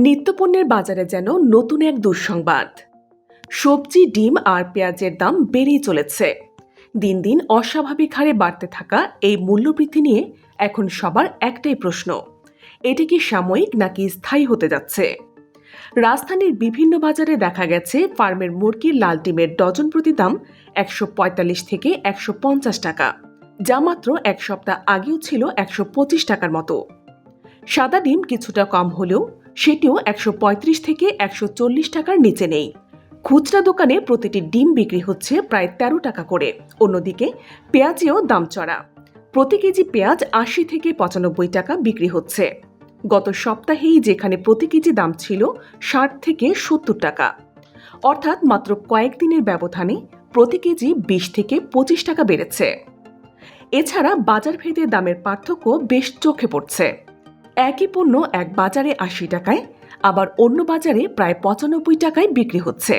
নিত্যপণ্যের বাজারে যেন নতুন এক দুঃসংবাদ। সবজি, ডিম আর পেঁয়াজের দাম বেড়েই চলেছে। দিন দিন অস্বাভাবিক হারে বাড়তে থাকা এই মূল্যবৃদ্ধি নিয়ে এখন সবার একটাই প্রশ্ন, এটি কি সাময়িক নাকি স্থায়ী হতে যাচ্ছে? রাজধানীর বিভিন্ন বাজারে দেখা গেছে ফার্মের মুরগির লাল ডিমের ডজন প্রতি দাম 145 থেকে 150 টাকা, যা মাত্র এক সপ্তাহ আগেও ছিল 125 টাকার মতো। সাদা ডিম কিছুটা কম হলেও সেটিও 135 থেকে 140 টাকার নিচে নেই। খুচরা দোকানে প্রতিটি ডিম বিক্রি হচ্ছে প্রায় 13 টাকা করে। অন্যদিকে পেঁয়াজেও দাম চড়া। প্রতি কেজি পেঁয়াজ 80 থেকে 95 টাকা বিক্রি হচ্ছে। গত সপ্তাহেই যেখানে প্রতি কেজি দাম ছিল 60 থেকে 70 টাকা, অর্থাৎ মাত্র কয়েকদিনের ব্যবধানে প্রতি কেজি 20 থেকে 25 টাকা বেড়েছে। এছাড়া বাজারভেদে দামের পার্থক্য বেশ চোখে পড়ছে। একই পণ্য এক বাজারে 80 টাকায়, আবার অন্য বাজারে প্রায় 95 টাকায় বিক্রি হচ্ছে।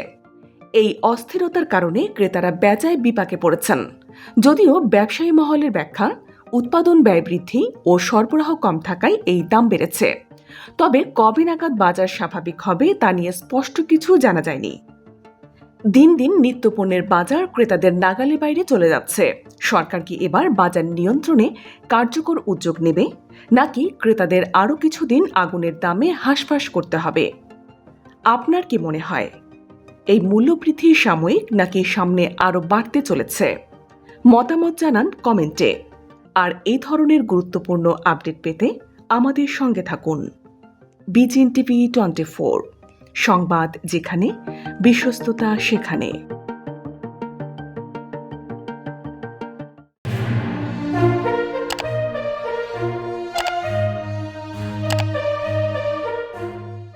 এই অস্থিরতার কারণে ক্রেতারা বেজায় বিপাকে পড়েছেন। যদিও ব্যবসায়ী মহলের ব্যাখ্যা, উৎপাদন ব্যয় বৃদ্ধি ও সরবরাহ কম থাকায় এই দাম বেড়েছে। তবে কবে নাগাদ বাজার স্বাভাবিক হবে তা নিয়ে স্পষ্ট কিছু জানা যায়নি। দিন দিন নিত্যপণ্যের বাজার ক্রেতাদের নাগালের বাইরে চলে যাচ্ছে। সরকার কি এবার বাজার নিয়ন্ত্রণে কার্যকর উদ্যোগ নেবে, নাকি ক্রেতাদের আরও কিছুদিন আগুনের দামে হাঁসফাঁস করতে হবে? আপনার কি মনে হয়, এই মূল্যবৃদ্ধি সাময়িক নাকি সামনে আরও বাড়তে চলেছে? মতামত জানান কমেন্টে। আর এই ধরনের গুরুত্বপূর্ণ আপডেট পেতে আমাদের সঙ্গে থাকুন। বিজিএন টিভি 24, সংবাদ যেখানে, বিশ্বস্ততা সেখানে।